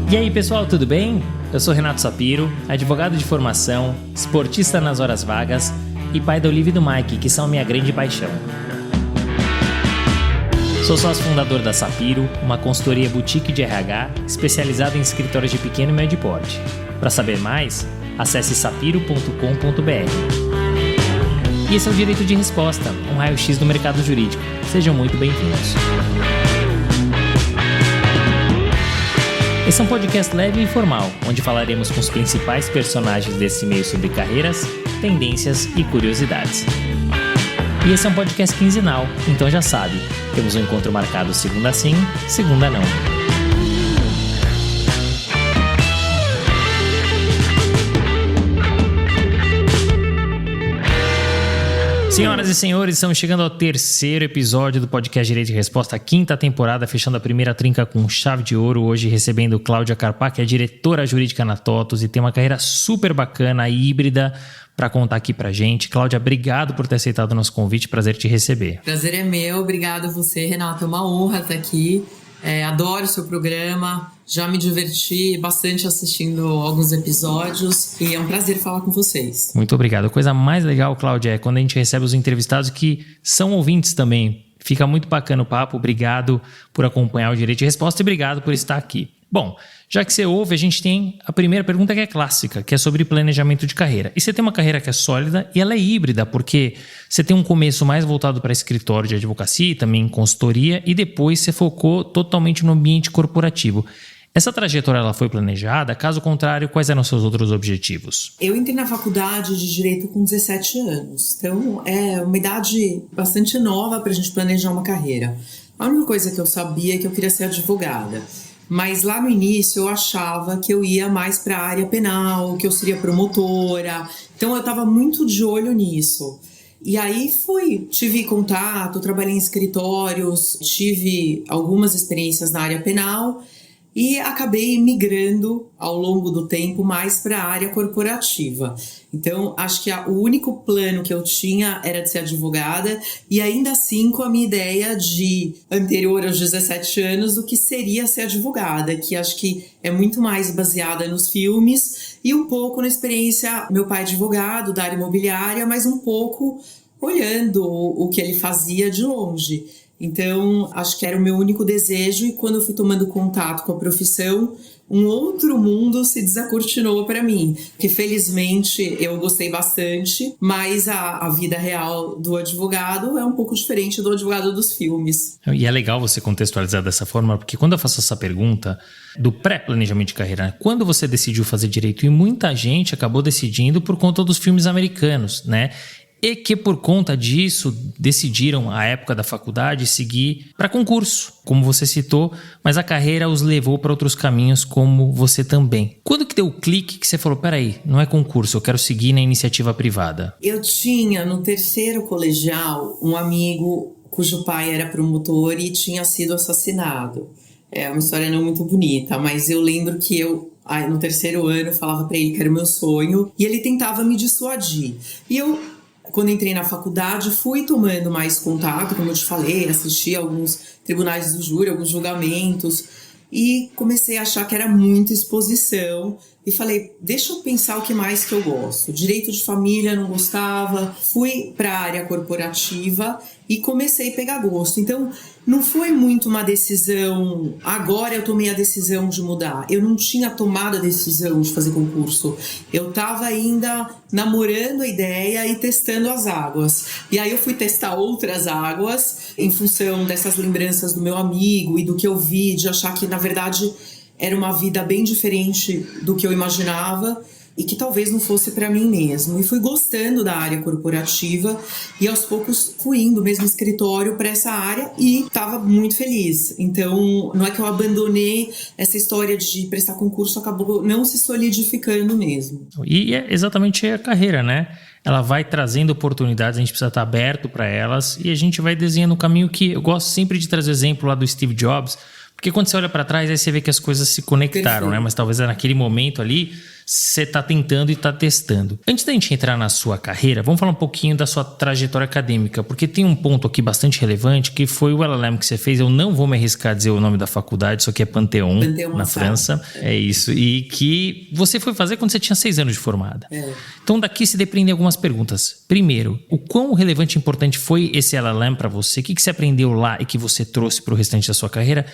E aí pessoal, tudo bem? Eu sou Renato Sapiro, advogado de formação, esportista nas horas vagas e pai da Olivia e do Mike, que são minha grande paixão. Sou sócio fundador da Sapiro, uma consultoria boutique de RH especializada em escritórios de pequeno e médio porte. Para saber mais, acesse sapiro.com.br. E esse é o Direito de Resposta, um raio-x do mercado jurídico. Sejam muito bem-vindos. Esse é um podcast leve e informal, onde falaremos com os principais personagens desse meio sobre carreiras, tendências e curiosidades. E esse é um podcast quinzenal, então já sabe, temos um encontro marcado segunda sim, segunda não. Senhoras e senhores, estamos chegando ao terceiro episódio do podcast Direito de Resposta, a quinta temporada, fechando a primeira trinca com chave de ouro, hoje recebendo Cláudia Carpá, que é diretora jurídica na TOTVS e tem uma carreira super bacana, híbrida, para contar aqui pra gente. Cláudia, obrigado por ter aceitado o nosso convite, prazer te receber. Prazer é meu, obrigado a você, Renato, é uma honra estar aqui, adoro o seu programa, já me diverti bastante assistindo alguns episódios e é um prazer falar com vocês. Muito obrigado. A coisa mais legal, Cláudia, é quando a gente recebe os entrevistados que são ouvintes também. Fica muito bacana o papo, obrigado por acompanhar o Direito de Resposta e obrigado por estar aqui. Bom, já que você ouve, a gente tem a primeira pergunta que é clássica, que é sobre planejamento de carreira. E você tem uma carreira que é sólida e ela é híbrida, porque você tem um começo mais voltado para escritório de advocacia e também em consultoria, e depois você focou totalmente no ambiente corporativo. Essa trajetória ela foi planejada? Caso contrário, quais eram os seus outros objetivos? Eu entrei na faculdade de Direito com 17 anos, então é uma idade bastante nova para a gente planejar uma carreira. A única coisa que eu sabia é que eu queria ser advogada. Mas lá no início eu achava que eu ia mais para a área penal, que eu seria promotora. Então eu estava muito de olho nisso. E aí tive contato, trabalhei em escritórios, tive algumas experiências na área penal e acabei migrando ao longo do tempo mais para a área corporativa. Então, acho que o único plano que eu tinha era de ser advogada e ainda assim com a minha ideia anterior aos 17 anos do que seria ser advogada, que acho que é muito mais baseada nos filmes e um pouco na experiência, meu pai é advogado da área imobiliária, mas um pouco olhando o que ele fazia de longe. Então, acho que era o meu único desejo e quando eu fui tomando contato com a profissão, um outro mundo se desacortinou para mim, que felizmente eu gostei bastante, mas a vida real do advogado é um pouco diferente do advogado dos filmes. E é legal você contextualizar dessa forma, porque quando eu faço essa pergunta do pré-planejamento de carreira, quando você decidiu fazer direito, e muita gente acabou decidindo por conta dos filmes americanos, né? E que por conta disso decidiram, à época da faculdade, seguir para concurso, como você citou, mas a carreira os levou para outros caminhos, como você também. Quando que deu o clique que você falou, peraí, não é concurso, eu quero seguir na iniciativa privada? Eu tinha, no terceiro colegial, um amigo cujo pai era promotor e tinha sido assassinado. É uma história não muito bonita, mas eu lembro que no terceiro ano, eu falava para ele que era o meu sonho e ele tentava me dissuadir. E quando entrei na faculdade, fui tomando mais contato, como eu te falei, assisti a alguns tribunais do júri, alguns julgamentos, e comecei a achar que era muita exposição, e falei, deixa eu pensar o que mais que eu gosto. Direito de família, não gostava, fui para a área corporativa e comecei a pegar gosto. Então, não foi muito uma decisão, agora eu tomei a decisão de mudar. Eu não tinha tomado a decisão de fazer concurso. Eu estava ainda namorando a ideia e testando as águas. E aí eu fui testar outras águas em função dessas lembranças do meu amigo e do que eu vi, de achar que, na verdade, era uma vida bem diferente do que eu imaginava e que talvez não fosse para mim mesmo. E fui gostando da área corporativa e aos poucos fui indo mesmo no escritório para essa área e estava muito feliz. Então, não é que eu abandonei essa história de prestar concurso, acabou não se solidificando mesmo. E é exatamente a carreira, né? Ela vai trazendo oportunidades, a gente precisa estar aberto para elas e a gente vai desenhando um caminho que eu gosto sempre de trazer o exemplo lá do Steve Jobs, porque quando você olha para trás, aí você vê que as coisas se conectaram, né? Mas talvez naquele momento ali você está tentando e está testando. Antes da gente entrar na sua carreira, vamos falar um pouquinho da sua trajetória acadêmica, porque tem um ponto aqui bastante relevante, que foi o LLM que você fez. Eu não vou me arriscar a dizer o nome da faculdade, isso aqui é Panthéon na França. É isso. E que você foi fazer quando você tinha 6 anos de formada. Então daqui se dependem algumas perguntas. Primeiro, o quão relevante e importante foi esse LLM para você? O que você aprendeu lá e que você trouxe para o restante da sua carreira?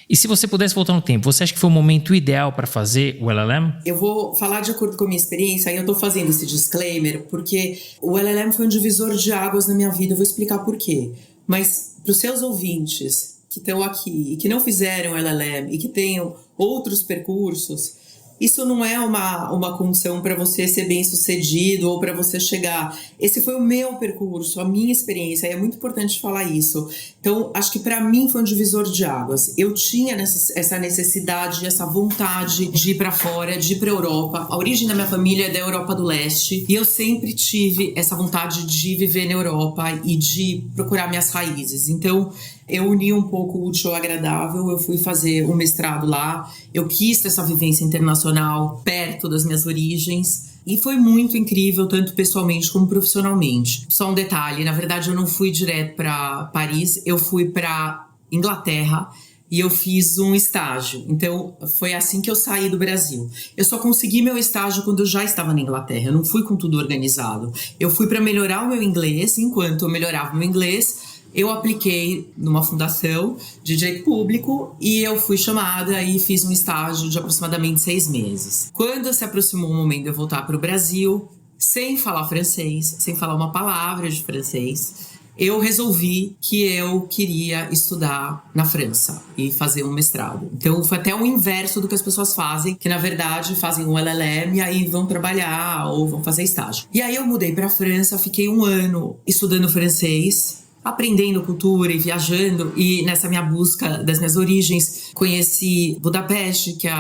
E se você pudesse voltar no tempo, você acha que foi o momento ideal para fazer o LLM? Eu vou falar de acordo com a minha experiência, aí eu tô fazendo esse disclaimer, porque o LLM foi um divisor de águas na minha vida, eu vou explicar por quê. Mas para os seus ouvintes que estão aqui e que não fizeram LLM e que tenham outros percursos, isso não é uma condição para você ser bem-sucedido ou para você chegar. Esse foi o meu percurso, a minha experiência, e é muito importante falar isso. Então, acho que para mim foi um divisor de águas. Eu tinha essa necessidade, essa vontade de ir para fora, de ir para a Europa. A origem da minha família é da Europa do Leste e eu sempre tive essa vontade de viver na Europa e de procurar minhas raízes. Então, eu uni um pouco o útil ao agradável, eu fui fazer um mestrado lá, eu quis ter essa vivência internacional perto das minhas origens e foi muito incrível, tanto pessoalmente como profissionalmente. Só um detalhe, na verdade eu não fui direto para Paris, eu fui para Inglaterra e eu fiz um estágio, então foi assim que eu saí do Brasil. Eu só consegui meu estágio quando eu já estava na Inglaterra, eu não fui com tudo organizado. Eu fui para melhorar o meu inglês, enquanto eu melhorava o meu inglês, eu apliquei numa fundação de direito público e eu fui chamada e fiz um estágio de aproximadamente 6 meses. Quando se aproximou o momento de eu voltar para o Brasil, sem falar francês, sem falar uma palavra de francês, eu resolvi que eu queria estudar na França e fazer um mestrado. Então foi até o inverso do que as pessoas fazem, que na verdade fazem um LLM e aí vão trabalhar ou vão fazer estágio. E aí eu mudei para a França, fiquei 1 ano estudando francês, aprendendo cultura e viajando, e nessa minha busca das minhas origens conheci Budapeste, que é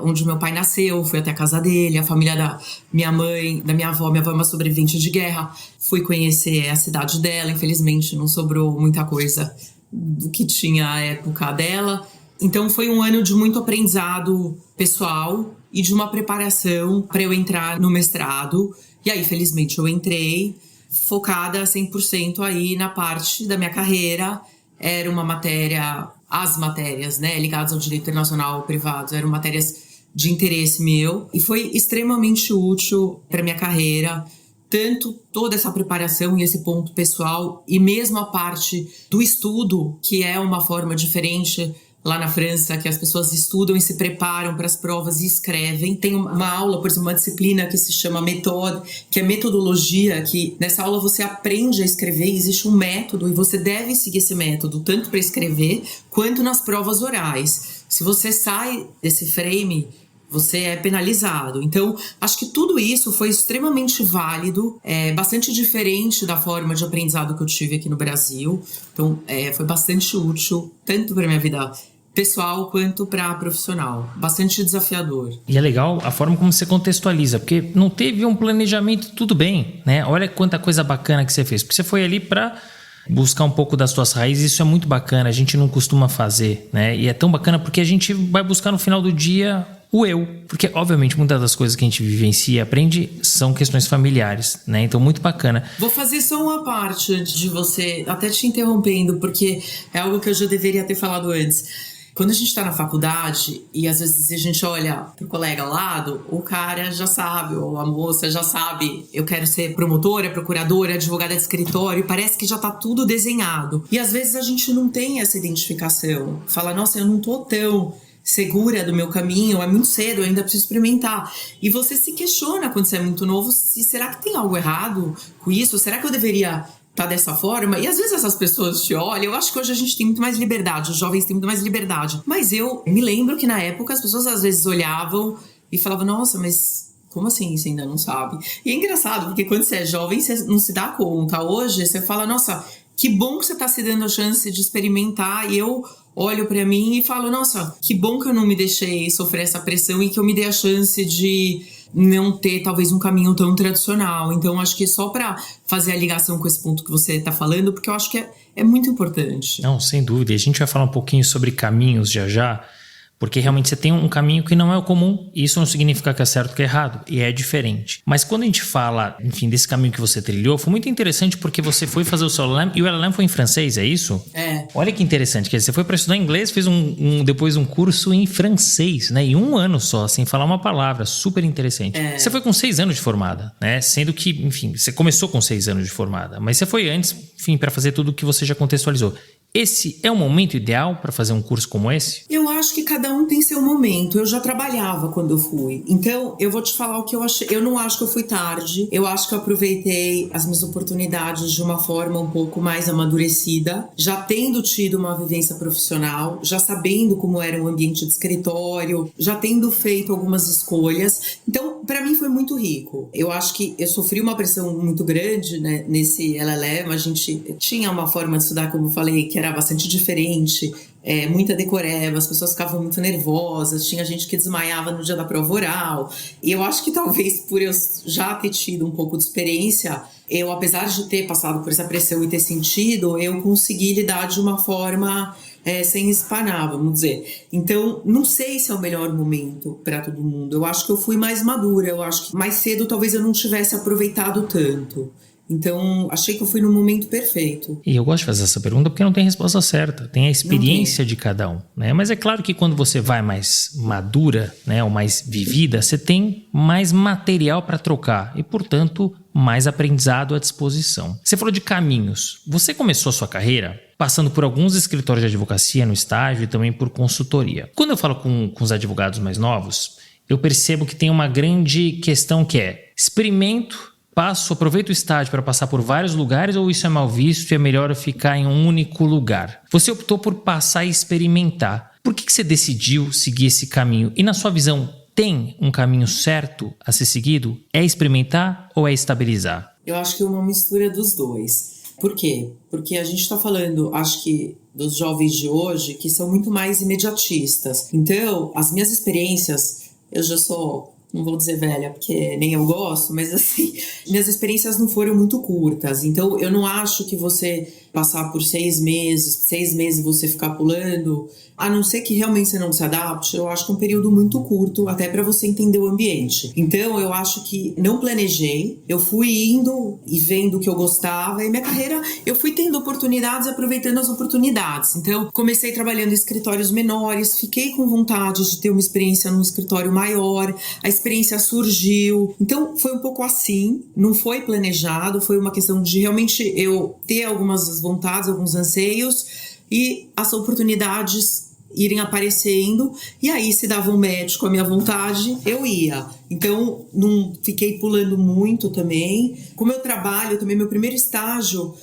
onde meu pai nasceu, fui até a casa dele, a família da minha mãe, da minha avó é uma sobrevivente de guerra, fui conhecer a cidade dela, infelizmente não sobrou muita coisa do que tinha à época dela, então foi um ano de muito aprendizado pessoal e de uma preparação para eu entrar no mestrado, e aí felizmente eu entrei, focada 100% aí na parte da minha carreira. Era uma matéria, as matérias, né, ligadas ao direito internacional privado, eram matérias de interesse meu e foi extremamente útil para minha carreira, tanto toda essa preparação e esse ponto pessoal e mesmo a parte do estudo, que é uma forma diferente lá na França, que as pessoas estudam e se preparam para as provas e escrevem. Tem uma aula, por exemplo, uma disciplina que se chama méthode, que é metodologia, que nessa aula você aprende a escrever, existe um método e você deve seguir esse método, tanto para escrever quanto nas provas orais. Se você sai desse frame, você é penalizado. Então, acho que tudo isso foi extremamente válido, bastante diferente da forma de aprendizado que eu tive aqui no Brasil. Então, foi bastante útil, tanto para minha vida pessoal quanto para profissional. Bastante desafiador. E é legal a forma como você contextualiza, porque não teve um planejamento, tudo bem, né? Olha quanta coisa bacana que você fez, porque você foi ali para buscar um pouco das suas raízes, isso é muito bacana, a gente não costuma fazer, né? E é tão bacana porque a gente vai buscar no final do dia o eu, porque obviamente muitas das coisas que a gente vivencia e aprende são questões familiares, né? Então muito bacana. Vou fazer só uma parte antes de você, até te interrompendo, porque é algo que eu já deveria ter falado antes. Quando a gente está na faculdade e às vezes a gente olha pro colega ao lado, o cara já sabe, ou a moça já sabe, eu quero ser promotora, procuradora, advogada de escritório, e parece que já tá tudo desenhado. E às vezes a gente não tem essa identificação. Fala, nossa, eu não tô tão segura do meu caminho, é muito cedo, eu ainda preciso experimentar. E você se questiona quando você é muito novo, se será que tem algo errado com isso? Será que eu deveria tá dessa forma? E às vezes essas pessoas te olham, eu acho que hoje a gente tem muito mais liberdade, os jovens têm muito mais liberdade, mas eu me lembro que na época as pessoas às vezes olhavam e falavam, nossa, mas como assim você ainda não sabe? E é engraçado, porque quando você é jovem você não se dá conta, hoje você fala, nossa, que bom que você tá se dando a chance de experimentar, e eu olho pra mim e falo, nossa, que bom que eu não me deixei sofrer essa pressão e que eu me dei a chance de não ter talvez um caminho tão tradicional. Então acho que é só para fazer a ligação com esse ponto que você está falando, porque eu acho que é muito importante. Não, sem dúvida. E a gente vai falar um pouquinho sobre caminhos já, Porque realmente você tem um caminho que não é o comum. E isso não significa que é certo ou que é errado. E é diferente. Mas quando a gente fala, enfim, desse caminho que você trilhou, foi muito interessante porque você foi fazer o seu LLM e o LLM foi em francês, é isso? É. Olha que interessante. Quer dizer, você foi para estudar inglês, fez depois um curso em francês, né? Em 1 ano só, sem falar uma palavra. Super interessante. Você foi com 6 anos de formada, né? Sendo que, enfim, você começou com 6 anos de formada. Mas você foi antes, enfim, para fazer tudo o que você já contextualizou. Esse é o momento ideal para fazer um curso como esse? Eu acho que cada um tem seu momento. Eu já trabalhava quando eu fui. Então, eu vou te falar o que eu achei. Eu não acho que eu fui tarde. Eu acho que eu aproveitei as minhas oportunidades de uma forma um pouco mais amadurecida, já tendo tido uma vivência profissional, já sabendo como era o ambiente de escritório, já tendo feito algumas escolhas. Então, para mim foi muito rico. Eu acho que eu sofri uma pressão muito grande, né, nesse LLM. A gente tinha uma forma de estudar, como eu falei, que era bastante diferente, muita decoreba, as pessoas ficavam muito nervosas, tinha gente que desmaiava no dia da prova oral. E eu acho que talvez por eu já ter tido um pouco de experiência, eu, apesar de ter passado por essa pressão e ter sentido, eu consegui lidar de uma forma sem espanar, vamos dizer. Então, não sei se é o melhor momento para todo mundo. Eu acho que eu fui mais madura, eu acho que mais cedo talvez eu não tivesse aproveitado tanto. Então, achei que eu fui no momento perfeito. E eu gosto de fazer essa pergunta porque não tem resposta certa. Tem a experiência de cada um, né? Mas é claro que quando você vai mais madura, né, ou mais vivida, você tem mais material para trocar e, portanto, mais aprendizado à disposição. Você falou de caminhos. Você começou a sua carreira passando por alguns escritórios de advocacia no estágio e também por consultoria. Quando eu falo com os advogados mais novos, eu percebo que tem uma grande questão que é experimento, aproveito o estágio para passar por vários lugares ou isso é mal visto e é melhor eu ficar em um único lugar? Você optou por passar e experimentar. Por que você decidiu seguir esse caminho? E na sua visão, tem um caminho certo a ser seguido? É experimentar ou é estabilizar? Eu acho que é uma mistura dos dois. Por quê? Porque a gente está falando, acho que, dos jovens de hoje que são muito mais imediatistas. Então, as minhas experiências, eu já sou... não vou dizer velha, porque nem eu gosto, mas assim, minhas experiências não foram muito curtas. Então, eu não acho que você passar por 6 meses você ficar pulando, a não ser que realmente você não se adapte, eu acho que é um período muito curto, até para você entender o ambiente. Então, eu acho que não planejei, eu fui indo e vendo o que eu gostava, e minha carreira, eu fui tendo oportunidades e aproveitando as oportunidades. Então, comecei trabalhando em escritórios menores, fiquei com vontade de ter uma experiência num escritório maior, a experiência surgiu. Então, foi um pouco assim, não foi planejado, foi uma questão de realmente eu ter algumas vontades, alguns anseios e as oportunidades irem aparecendo, e aí se dava um match com a minha vontade, eu ia. Então, não fiquei pulando muito também. Como eu trabalho também, meu primeiro estágio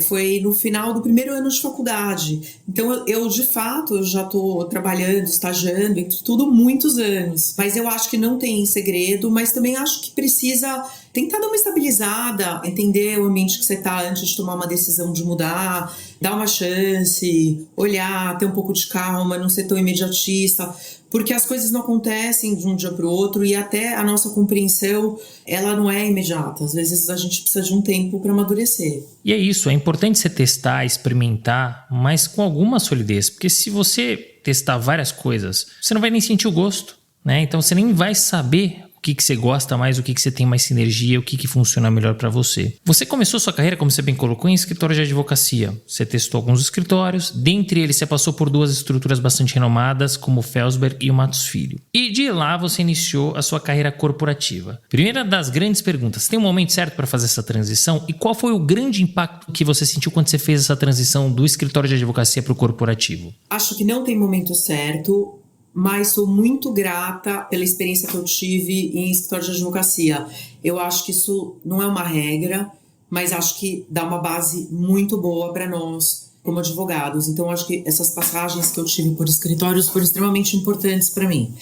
foi no final do primeiro ano de faculdade. Então, eu de fato, eu já estou trabalhando, estagiando, entre tudo, muitos anos. Mas eu acho que não tem segredo, mas também acho que precisa tentar dar uma estabilizada, entender o ambiente que você está antes de tomar uma decisão de mudar, dar uma chance, olhar, ter um pouco de calma, não ser tão imediatista, porque as coisas não acontecem de um dia para o outro e até a nossa compreensão, ela não é imediata. Às vezes a gente precisa de um tempo para amadurecer. E é isso, é importante você testar, experimentar, mas com alguma solidez, porque se você testar várias coisas, você não vai nem sentir o gosto, né? Então você nem vai saber o que você gosta mais, o que você tem mais sinergia, o que funciona melhor para você. Você começou sua carreira, como você bem colocou, em escritório de advocacia. Você testou alguns escritórios, dentre eles você passou por 2 estruturas bastante renomadas, como o Felsberg e o Matos Filho. E de lá você iniciou a sua carreira corporativa. Primeira das grandes perguntas, tem um momento certo para fazer essa transição? E qual foi o grande impacto que você sentiu quando você fez essa transição do escritório de advocacia para o corporativo? Acho que não tem momento certo, mas sou muito grata pela experiência que eu tive em escritório de advocacia. Eu acho que isso não é uma regra, mas acho que dá uma base muito boa para nós como advogados. Então, acho que essas passagens que eu tive por escritórios foram extremamente importantes para mim.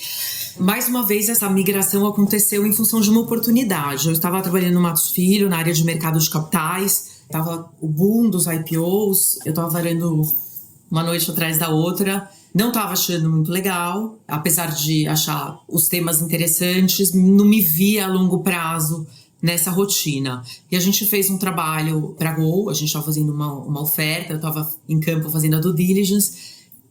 Mais uma vez, essa migração aconteceu em função de uma oportunidade. Eu estava trabalhando no Matos Filho, na área de mercado de capitais, estava o boom dos IPOs, eu estava varando uma noite atrás da outra. Não estava achando muito legal, apesar de achar os temas interessantes, não me via a longo prazo nessa rotina. E a gente fez um trabalho para a Gol, a gente estava fazendo uma oferta, eu estava em campo fazendo a due diligence,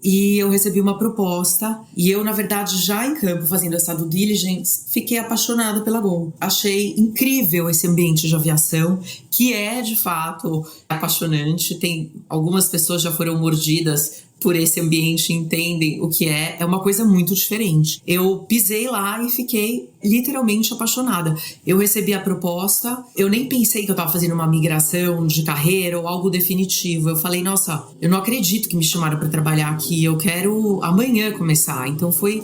e eu recebi uma proposta. E eu, na verdade, já em campo, fazendo essa due diligence, fiquei apaixonada pela Gol. Achei incrível esse ambiente de aviação, que é, de fato, apaixonante. Algumas pessoas já foram mordidas por esse ambiente, entendem o que é. É uma coisa muito diferente. Eu pisei lá e fiquei literalmente apaixonada. Eu recebi a proposta, eu nem pensei que eu estava fazendo uma migração de carreira ou algo definitivo. Eu falei, nossa, eu não acredito que me chamaram para trabalhar aqui, eu quero amanhã começar. Então foi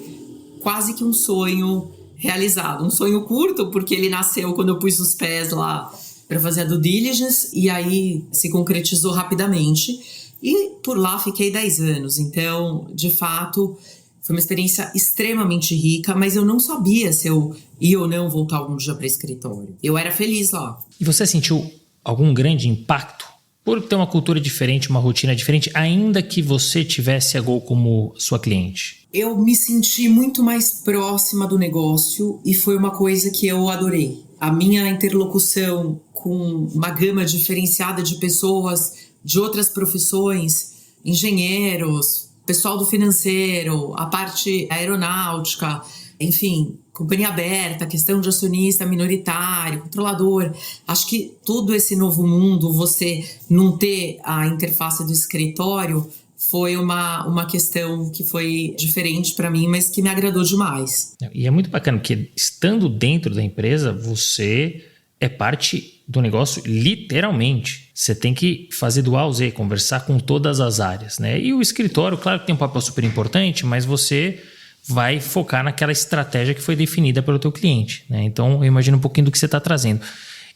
quase que um sonho realizado. Um sonho curto, porque ele nasceu quando eu pus os pés lá para fazer a due diligence, e aí se concretizou rapidamente. E por lá fiquei 10 anos, então, de fato, foi uma experiência extremamente rica, mas eu não sabia se eu ia ou não voltar algum dia para escritório. Eu era feliz lá. E você sentiu algum grande impacto por ter uma cultura diferente, uma rotina diferente, ainda que você tivesse a Gol como sua cliente? Eu me senti muito mais próxima do negócio e foi uma coisa que eu adorei. A minha interlocução com uma gama diferenciada de pessoas de outras profissões, engenheiros, pessoal do financeiro, a parte aeronáutica, enfim, companhia aberta, questão de acionista minoritário, controlador. Acho que todo esse novo mundo, você não ter a interface do escritório, foi uma questão que foi diferente para mim, mas que me agradou demais. E é muito bacana, porque estando dentro da empresa, você é parte do negócio literalmente. Você tem que fazer do A ao Z, conversar com todas as áreas, né? E o escritório, claro que tem um papel super importante, mas você vai focar naquela estratégia que foi definida pelo teu cliente, né? Então, eu imagino um pouquinho do que você está trazendo.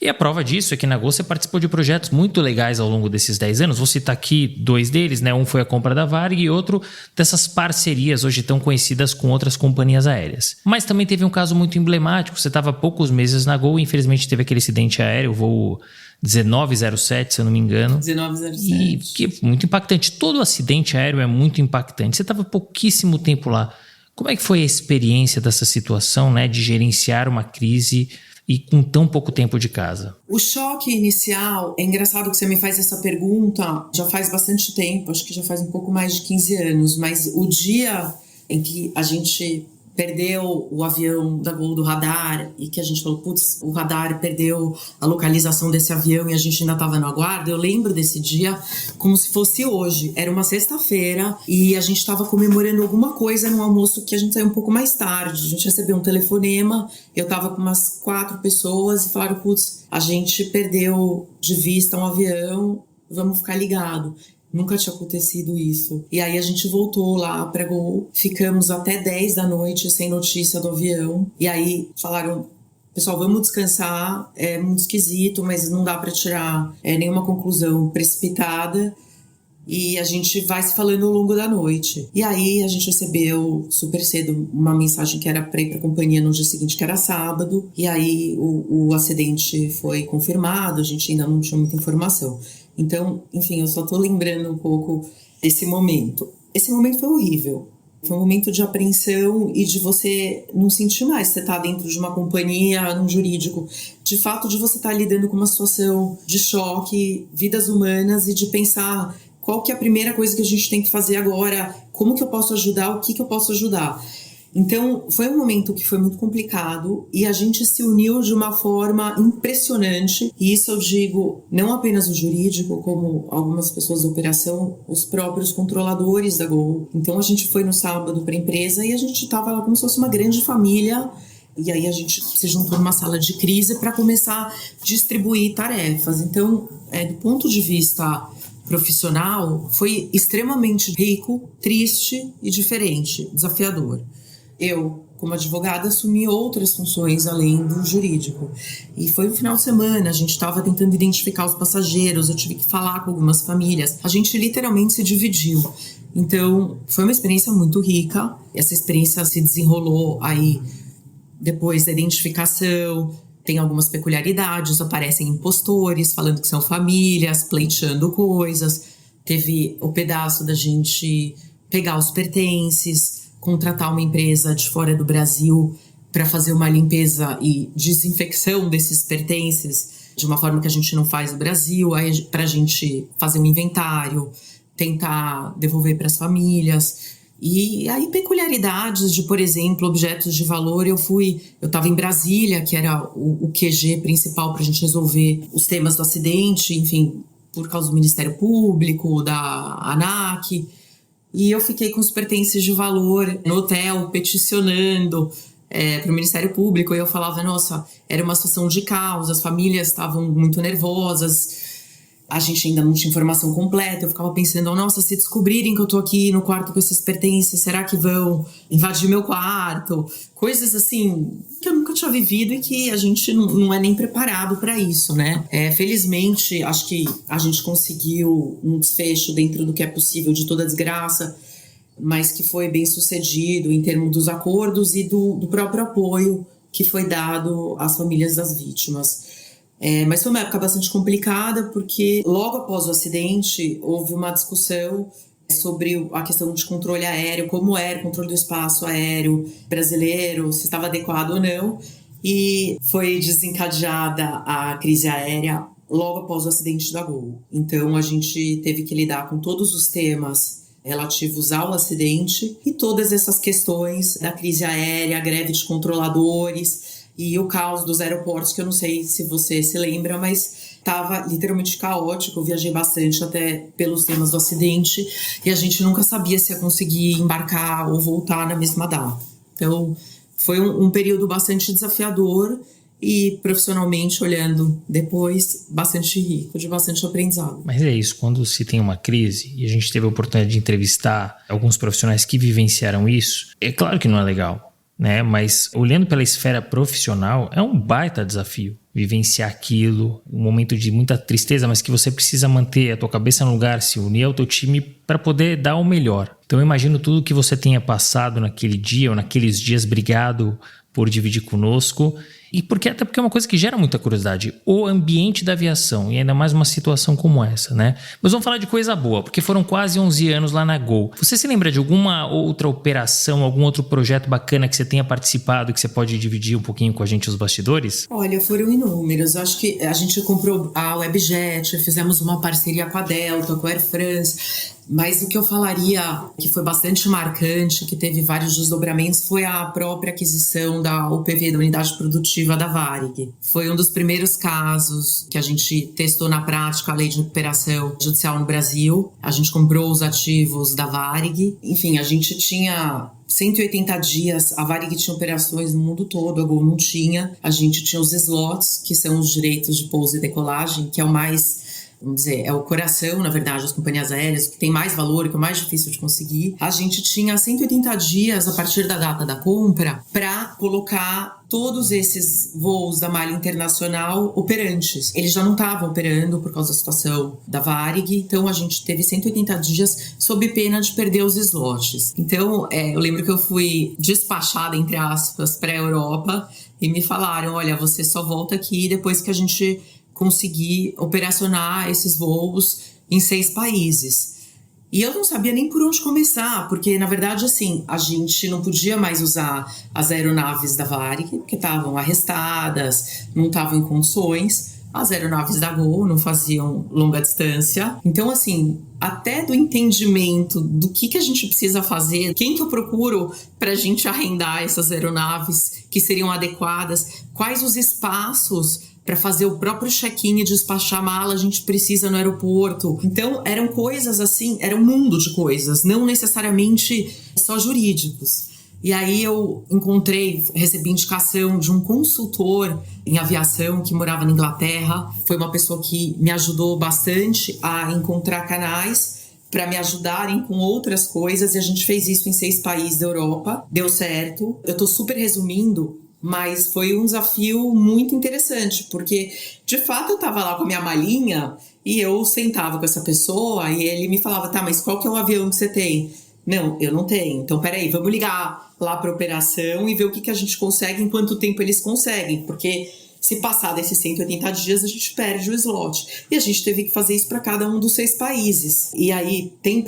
E a prova disso é que na Gol você participou de projetos muito legais ao longo desses 10 anos. Vou citar aqui 2 deles, né? Um foi a compra da Varig e outro dessas parcerias hoje tão conhecidas com outras companhias aéreas. Mas também teve um caso muito emblemático. Você estava há poucos meses na Gol e infelizmente teve aquele acidente aéreo, o voo 1907, se eu não me engano. 1907. E que é muito impactante. Todo acidente aéreo é muito impactante. Você estava pouquíssimo tempo lá. Como é que foi a experiência dessa situação, né? De gerenciar uma crise e com tão pouco tempo de casa? O choque inicial, é engraçado que você me faz essa pergunta, já faz bastante tempo, acho que já faz um pouco mais de 15 anos, mas o dia em que a gente perdeu o avião da Gol do radar e que a gente falou, putz, o radar perdeu a localização desse avião e a gente ainda estava no aguardo, eu lembro desse dia como se fosse hoje. Era uma sexta-feira e a gente estava comemorando alguma coisa no almoço que a gente saiu um pouco mais tarde. A gente recebeu um telefonema, eu estava com umas 4 pessoas e falaram, putz, a gente perdeu de vista um avião, vamos ficar ligado. Nunca tinha acontecido isso. E aí a gente voltou lá pra Gol, ficamos até 10 da noite sem notícia do avião. E aí falaram, pessoal, vamos descansar, é muito esquisito, mas não dá pra tirar nenhuma conclusão precipitada. E a gente vai se falando ao longo da noite. E aí a gente recebeu super cedo uma mensagem que era pra ir pra companhia no dia seguinte, que era sábado. E aí o acidente foi confirmado, a gente ainda não tinha muita informação. Então, enfim, eu só tô lembrando um pouco desse momento. Esse momento foi horrível. Foi um momento de apreensão e de você não sentir mais. Você tá dentro de uma companhia, num jurídico. De fato, de você estar lidando com uma situação de choque, vidas humanas e de pensar qual que é a primeira coisa que a gente tem que fazer agora, como que eu posso ajudar, o que eu posso ajudar. Então, foi um momento que foi muito complicado e a gente se uniu de uma forma impressionante. E isso eu digo, não apenas o jurídico, como algumas pessoas da operação, os próprios controladores da Gol. Então, a gente foi no sábado para a empresa e a gente estava lá como se fosse uma grande família. E aí a gente se juntou numa sala de crise para começar a distribuir tarefas. Então, do ponto de vista profissional, foi extremamente rico, triste e diferente, desafiador. Eu, como advogada, assumi outras funções além do jurídico. E foi um final de semana, a gente estava tentando identificar os passageiros, eu tive que falar com algumas famílias. A gente literalmente se dividiu. Então, foi uma experiência muito rica. Essa experiência se desenrolou aí depois da identificação. Tem algumas peculiaridades, aparecem impostores falando que são famílias, pleiteando coisas. Teve o pedaço da gente pegar os pertences, contratar uma empresa de fora do Brasil para fazer uma limpeza e desinfecção desses pertences de uma forma que a gente não faz no Brasil, aí para a gente fazer um inventário, tentar devolver para as famílias. E aí peculiaridades de, por exemplo, objetos de valor. Eu estava em Brasília, que era o QG principal para a gente resolver os temas do acidente, enfim, por causa do Ministério Público, da ANAC. E eu fiquei com os pertences de valor no hotel, peticionando para o Ministério Público. E eu falava, nossa, era uma situação de caos, as famílias estavam muito nervosas, a gente ainda não tinha informação completa. Eu ficava pensando, nossa, se descobrirem que eu tô aqui no quarto com esses pertences, será que vão invadir meu quarto? Coisas assim que eu nunca tinha vivido e que a gente não é nem preparado para isso, né? Felizmente, acho que a gente conseguiu um desfecho dentro do que é possível de toda a desgraça, mas que foi bem sucedido em termos dos acordos e do próprio apoio que foi dado às famílias das vítimas. Mas foi uma época bastante complicada, porque logo após o acidente houve uma discussão sobre a questão de controle aéreo, como era o controle do espaço aéreo brasileiro, se estava adequado ou não, e foi desencadeada a crise aérea logo após o acidente da Gol. Então a gente teve que lidar com todos os temas relativos ao acidente e todas essas questões da crise aérea, a greve de controladores e o caos dos aeroportos, que eu não sei se você se lembra, mas estava literalmente caótico. Eu viajei bastante até pelos temas do acidente e a gente nunca sabia se ia conseguir embarcar ou voltar na mesma data. Então, foi um período bastante desafiador e, profissionalmente, olhando depois, bastante rico, de bastante aprendizado. Mas é isso, quando se tem uma crise, e a gente teve a oportunidade de entrevistar alguns profissionais que vivenciaram isso, é claro que não é legal, né? Mas olhando pela esfera profissional, é um baita desafio vivenciar aquilo, um momento de muita tristeza, mas que você precisa manter a tua cabeça no lugar, se unir ao teu time para poder dar o melhor. Então eu imagino tudo que você tenha passado naquele dia ou naqueles dias. Obrigado por dividir conosco. E até porque é uma coisa que gera muita curiosidade, o ambiente da aviação, e ainda mais uma situação como essa, né? Mas vamos falar de coisa boa, porque foram quase 11 anos lá na Gol. Você se lembra de alguma outra operação, algum outro projeto bacana que você tenha participado, que você pode dividir um pouquinho com a gente os bastidores? Olha, foram inúmeros. Acho que a gente comprou a Webjet, fizemos uma parceria com a Delta, com a Air France. Mas o que eu falaria que foi bastante marcante, que teve vários desdobramentos, foi a própria aquisição da UPV, da Unidade Produtiva da Varig. Foi um dos primeiros casos que a gente testou na prática a lei de recuperação judicial no Brasil. A gente comprou os ativos da Varig. Enfim, a gente tinha 180 dias, a Varig tinha operações no mundo todo, a Gol não tinha. A gente tinha os slots, que são os direitos de pouso e decolagem, que é o mais, vamos dizer, é o coração, na verdade, das companhias aéreas, que tem mais valor, que é o mais difícil de conseguir. A gente tinha 180 dias a partir da data da compra para colocar todos esses voos da malha internacional operantes. Eles já não estavam operando por causa da situação da Varig, então a gente teve 180 dias sob pena de perder os slots. Então, eu lembro que eu fui despachada, entre aspas, para a Europa e me falaram, olha, você só volta aqui depois que a gente conseguir operacionar esses voos em 6 países. E eu não sabia nem por onde começar, porque, na verdade, assim, a gente não podia mais usar as aeronaves da Varig, porque estavam arrestadas, não estavam em condições. As aeronaves da Gol não faziam longa distância. Então, assim, até do entendimento do que a gente precisa fazer, quem que eu procuro para a gente arrendar essas aeronaves que seriam adequadas, quais os espaços para fazer o próprio check-in e despachar a mala a gente precisa no aeroporto. Então, eram coisas assim, era um mundo de coisas, não necessariamente só jurídicos. E aí eu recebi indicação de um consultor em aviação que morava na Inglaterra. Foi uma pessoa que me ajudou bastante a encontrar canais para me ajudarem com outras coisas, e a gente fez isso em 6 países da Europa. Deu certo. Eu tô super resumindo, mas foi um desafio muito interessante, porque, de fato, eu estava lá com a minha malinha e eu sentava com essa pessoa e ele me falava, tá, mas qual que é o avião que você tem? Não, eu não tenho. Então, peraí, vamos ligar lá para a operação e ver o que a gente consegue, em quanto tempo eles conseguem, porque se passar desses 180 dias, a gente perde o slot. E a gente teve que fazer isso para cada um dos 6 países. E aí, tem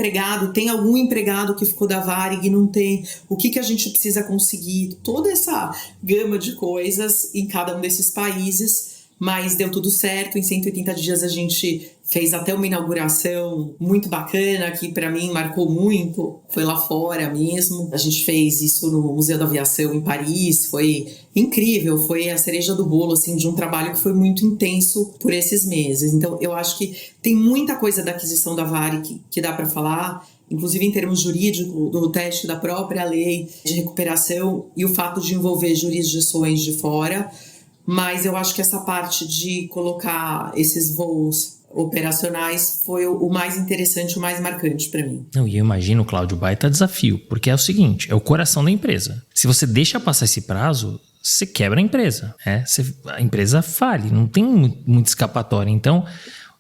algum empregado que ficou da Varig, não tem? O que a gente precisa conseguir? Toda essa gama de coisas em cada um desses países mas deu tudo certo. Em 180 dias a gente fez até uma inauguração muito bacana, que para mim marcou muito, foi lá fora mesmo. A gente fez isso no Museu da Aviação em Paris, foi incrível, foi a cereja do bolo assim, de um trabalho que foi muito intenso por esses meses. Então eu acho que tem muita coisa da aquisição da Varig que dá para falar, inclusive em termos jurídicos, do teste da própria lei de recuperação e o fato de envolver jurisdições de fora. Mas eu acho que essa parte de colocar esses voos operacionais foi o mais interessante, o mais marcante para mim. Não, e eu imagino, Cláudio, baita desafio, porque é o seguinte, é o coração da empresa. Se você deixa passar esse prazo, você quebra a empresa, a empresa falha, não tem muita escapatória. Então,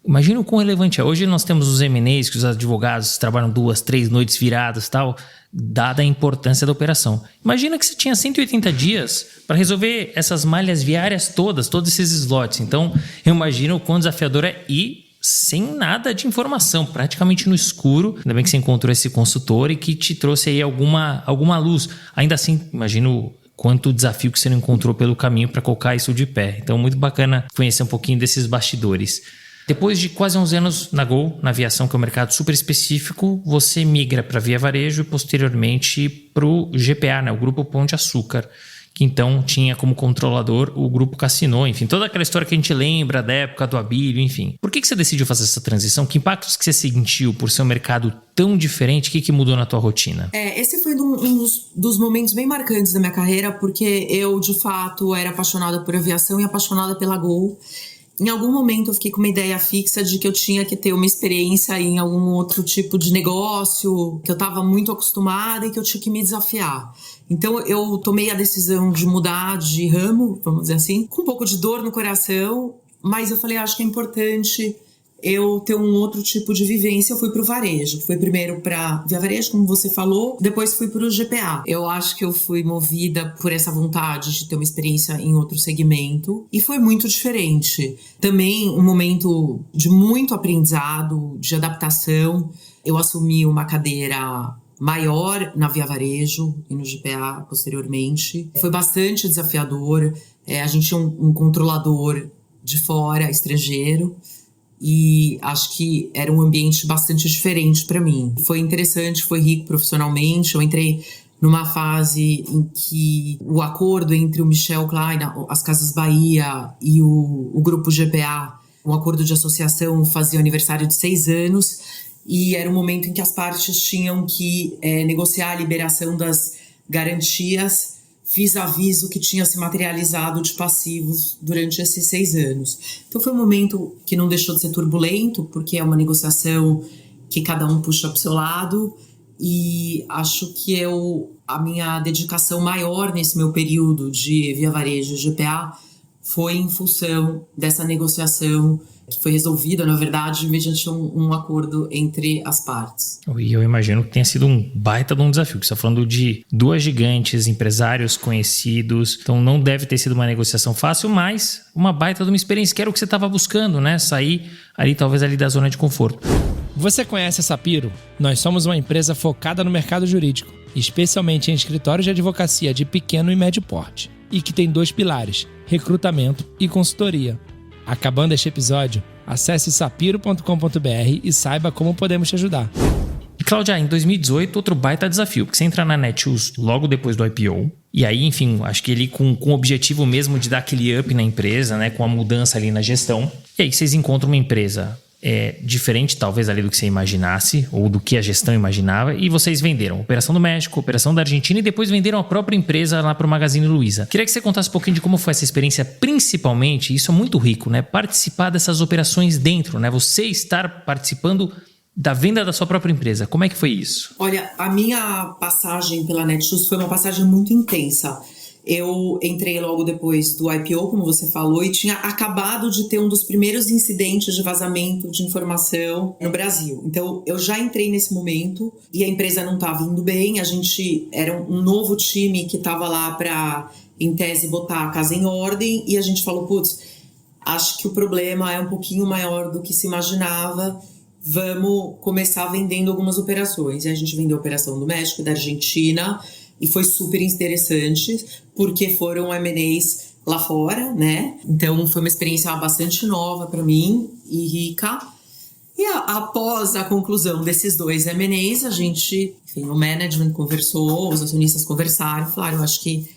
imagina o quão relevante é. Hoje nós temos os M&As, que os advogados trabalham 2, 3 noites viradas e tal, dada a importância da operação. Imagina que você tinha 180 dias para resolver essas malhas viárias todos esses slots. Então, eu imagino o quão desafiador é ir sem nada de informação, praticamente no escuro. Ainda bem que você encontrou esse consultor e que te trouxe aí alguma luz. Ainda assim, imagino quanto desafio que você não encontrou pelo caminho para colocar isso de pé. Então, muito bacana conhecer um pouquinho desses bastidores. Depois de quase 11 anos na Gol, na aviação, que é um mercado super específico, você migra para a Via Varejo e posteriormente para o GPA, né, o Grupo Pão de Açúcar, que então tinha como controlador o Grupo Cassinô, enfim, toda aquela história que a gente lembra da época do Abílio, enfim. Por que você decidiu fazer essa transição? Que impactos que você sentiu por ser um mercado tão diferente? O que mudou na tua rotina? Esse foi um dos momentos bem marcantes da minha carreira, porque eu, de fato, era apaixonada por aviação e apaixonada pela Gol. Em algum momento eu fiquei com uma ideia fixa de que eu tinha que ter uma experiência em algum outro tipo de negócio, que eu estava muito acostumada e que eu tinha que me desafiar. Então eu tomei a decisão de mudar de ramo, vamos dizer assim, com um pouco de dor no coração, mas eu falei, acho que é importante eu ter um outro tipo de vivência. Eu fui para o varejo, fui primeiro para Via Varejo, como você falou, depois fui para o GPA. Eu acho que eu fui movida por essa vontade de ter uma experiência em outro segmento e foi muito diferente. Também um momento de muito aprendizado, de adaptação. Eu assumi uma cadeira maior na Via Varejo e no GPA posteriormente. Foi bastante desafiador. A gente tinha um controlador de fora, estrangeiro, e acho que era um ambiente bastante diferente para mim. Foi interessante, foi rico profissionalmente. Eu entrei numa fase em que o acordo entre o Michel Klein, as Casas Bahia e o Grupo GPA, um acordo de associação, fazia aniversário de 6 anos, e era um momento em que as partes tinham que negociar a liberação das garantias vis-à-vis o que tinha se materializado de passivos durante esses 6 anos. Então foi um momento que não deixou de ser turbulento, porque é uma negociação que cada um puxa para o seu lado, e acho que a minha dedicação maior nesse meu período de Via Varejo e GPA foi em função dessa negociação que foi resolvida, na verdade, mediante um acordo entre as partes. E eu imagino que tenha sido um baita de um desafio, que você está falando de 2 gigantes, empresários conhecidos, então não deve ter sido uma negociação fácil, mas uma baita de uma experiência, que era o que você estava buscando, né? Sair talvez da zona de conforto. Você conhece a Sapiro? Nós somos uma empresa focada no mercado jurídico, especialmente em escritórios de advocacia de pequeno e médio porte, e que tem 2 pilares, recrutamento e consultoria. Acabando este episódio, acesse sapiro.com.br e saiba como podemos te ajudar. E Cláudia, em 2018, outro baita desafio, porque você entra na Netshoes logo depois do IPO, e aí, enfim, acho que ele com o objetivo mesmo de dar aquele up na empresa, né, com a mudança ali na gestão, e aí vocês encontram uma empresa diferente talvez ali do que você imaginasse ou do que a gestão imaginava, e vocês venderam operação do México, operação da Argentina, e depois venderam a própria empresa lá para o Magazine Luiza. Queria que você contasse um pouquinho de como foi essa experiência, principalmente, isso é muito rico, né? Participar dessas operações dentro, né? Você estar participando da venda da sua própria empresa. Como é que foi isso? Olha, a minha passagem pela Netshoes foi uma passagem muito intensa. Eu entrei logo depois do IPO, como você falou, e tinha acabado de ter um dos primeiros incidentes de vazamento de informação no Brasil. Então, eu já entrei nesse momento e a empresa não estava indo bem. A gente era um novo time que estava lá para, em tese, botar a casa em ordem, e a gente falou, putz, acho que o problema é um pouquinho maior do que se imaginava. Vamos começar vendendo algumas operações. E a gente vendeu a operação do México e da Argentina, e foi super interessante, porque foram M&As lá fora, né? Então foi uma experiência bastante nova para mim e rica. E após a conclusão desses 2 M&As, a gente, enfim, o management conversou, os acionistas conversaram e falaram, eu acho que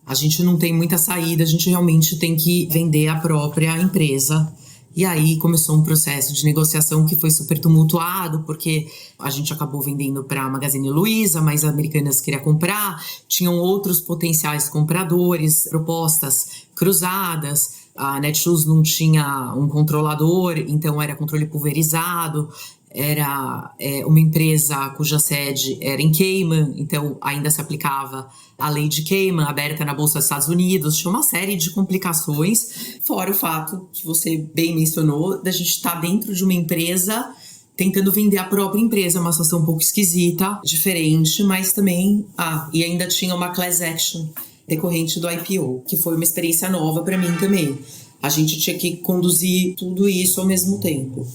a gente não tem muita saída, a gente realmente tem que vender a própria empresa. E aí começou um processo de negociação que foi super tumultuado, porque a gente acabou vendendo para a Magazine Luiza, mas a Americanas queria comprar, tinham outros potenciais compradores, propostas cruzadas. A Netshoes não tinha um controlador, então era controle pulverizado. Era uma empresa cuja sede era em Cayman, então ainda se aplicava a lei de Cayman, aberta na Bolsa dos Estados Unidos. Tinha uma série de complicações, fora o fato que você bem mencionou, da gente estar dentro de uma empresa tentando vender a própria empresa, uma situação um pouco esquisita, diferente, mas também... e ainda tinha uma class action decorrente do IPO, que foi uma experiência nova para mim também. A gente tinha que conduzir tudo isso ao mesmo tempo.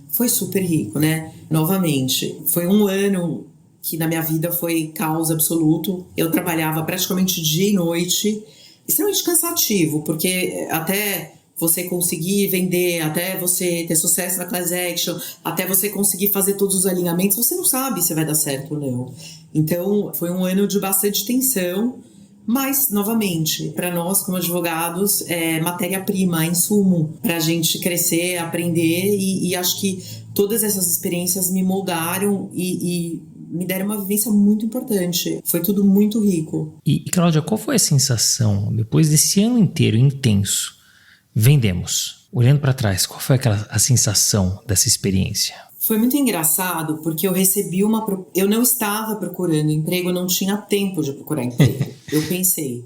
Foi super rico, né? Novamente, foi um ano que na minha vida foi caos absoluto. Eu trabalhava praticamente dia e noite, extremamente cansativo, porque até você conseguir vender, até você ter sucesso na class action, até você conseguir fazer todos os alinhamentos, você não sabe se vai dar certo ou não. Então, foi um ano de bastante tensão, mas, novamente, para nós como advogados, é matéria-prima, insumo para a gente crescer, aprender, e acho que todas essas experiências me moldaram e me deram uma vivência muito importante. Foi tudo muito rico. E Cláudia, qual foi a sensação, depois desse ano inteiro intenso, vendemos, olhando para trás, qual foi a sensação dessa experiência? Foi muito engraçado, porque eu recebi eu não estava procurando emprego, eu não tinha tempo de procurar emprego. Eu pensei,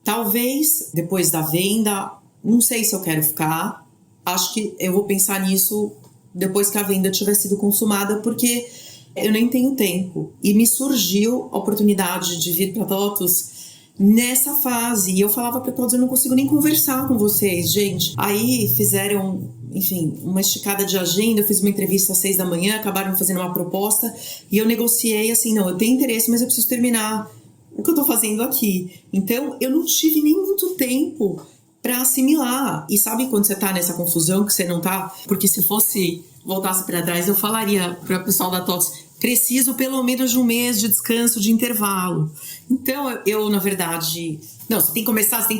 talvez depois da venda, não sei se eu quero ficar, acho que eu vou pensar nisso depois que a venda tiver sido consumada, porque eu nem tenho tempo. E me surgiu a oportunidade de vir para TOTVS nessa fase, e eu falava para todos, eu não consigo nem conversar com vocês, gente. Aí fizeram, enfim, uma esticada de agenda, eu fiz uma entrevista às 6 da manhã, acabaram fazendo uma proposta, e eu negociei assim, não, eu tenho interesse, mas eu preciso terminar o que eu tô fazendo aqui. Então, eu não tive nem muito tempo para assimilar. E sabe quando você tá nessa confusão que você não tá? Porque se voltasse para trás, eu falaria para o pessoal da TOTVS, preciso pelo menos de um mês de descanso, de intervalo. Então, eu na verdade... Não, você tem que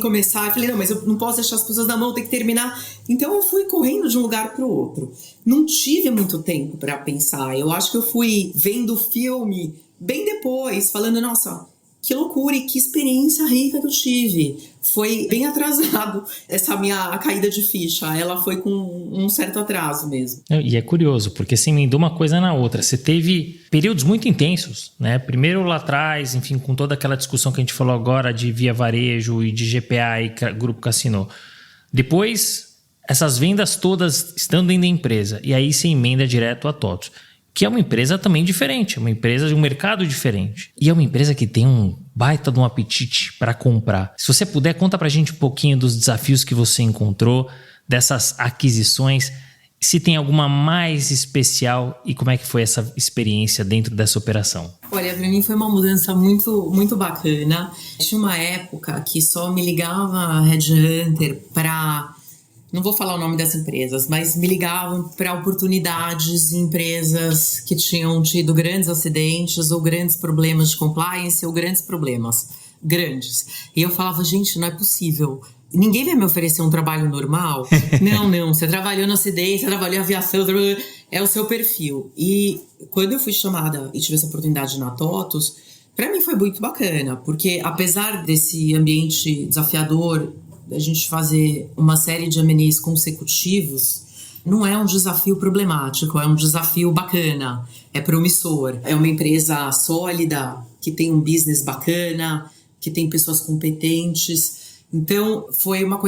começar. Eu falei, não, mas eu não posso deixar as pessoas na mão, tem que terminar. Então, eu fui correndo de um lugar para o outro. Não tive muito tempo para pensar. Eu acho que eu fui vendo o filme bem depois, falando, nossa, que loucura e que experiência rica que eu tive. Foi bem atrasado essa minha caída de ficha. Ela foi com um certo atraso mesmo. E é curioso, porque você emendou uma coisa na outra. Você teve períodos muito intensos, né? Primeiro lá atrás, enfim, com toda aquela discussão que a gente falou agora de Via Varejo e de GPA e Grupo Cassino. Depois, essas vendas todas estando dentro da empresa. E aí você emenda direto a TOTVS, que é uma empresa também diferente, uma empresa de um mercado diferente. E é uma empresa que tem um baita de um apetite para comprar. Se você puder, conta pra gente um pouquinho dos desafios que você encontrou, dessas aquisições, se tem alguma mais especial e como é que foi essa experiência dentro dessa operação. Olha, para mim foi uma mudança muito, muito bacana. Tinha uma época que só me ligava a Headhunter para... Não vou falar o nome das empresas, mas me ligavam para oportunidades em empresas que tinham tido grandes acidentes ou grandes problemas de compliance ou grandes problemas. Grandes. E eu falava, gente, não é possível. Ninguém vai me oferecer um trabalho normal? Não. Você trabalhou no acidente, você trabalhou em aviação, é o seu perfil. E quando eu fui chamada e tive essa oportunidade na TOTVS, para mim foi muito bacana, porque apesar desse ambiente desafiador, a gente fazer uma série de M&As consecutivos, não é um desafio problemático, é um desafio bacana, é promissor. É uma empresa sólida, que tem um business bacana, que tem pessoas competentes. Então, foi uma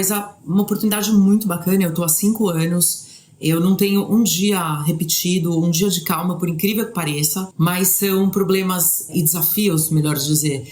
oportunidade muito bacana. Eu estou há 5 anos, eu não tenho um dia repetido, um dia de calma, por incrível que pareça, mas são problemas e desafios, melhor dizer,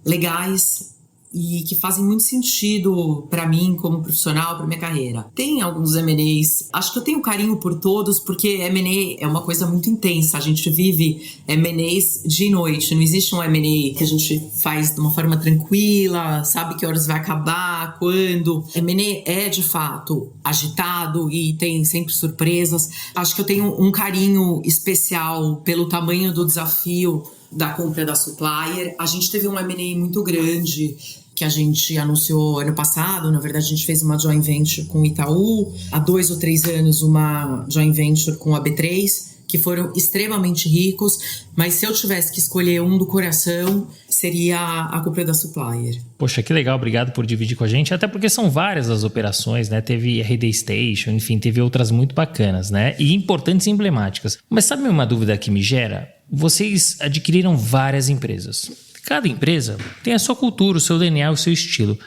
legais, e que fazem muito sentido para mim como profissional, para minha carreira. Tem alguns M&As, acho que eu tenho carinho por todos, porque M&A é uma coisa muito intensa, a gente vive M&As de noite, não existe um M&A que a gente faz de uma forma tranquila, sabe que horas vai acabar, quando. M&A é de fato agitado e tem sempre surpresas. Acho que eu tenho um carinho especial pelo tamanho do desafio da compra da Supplier. A gente teve um M&A muito grande que a gente anunciou ano passado. Na verdade, a gente fez uma joint venture com o Itaú. Há 2 ou 3 anos, uma joint venture com a B3, que foram extremamente ricos. Mas se eu tivesse que escolher um do coração, seria a compra da Supplier. Poxa, que legal. Obrigado por dividir com a gente. Até porque são várias as operações, né? Teve RD Station, enfim, teve outras muito bacanas, né? E importantes e emblemáticas. Mas sabe uma dúvida que me gera? Vocês adquiriram várias empresas. Cada empresa tem a sua cultura, o seu DNA, o seu estilo.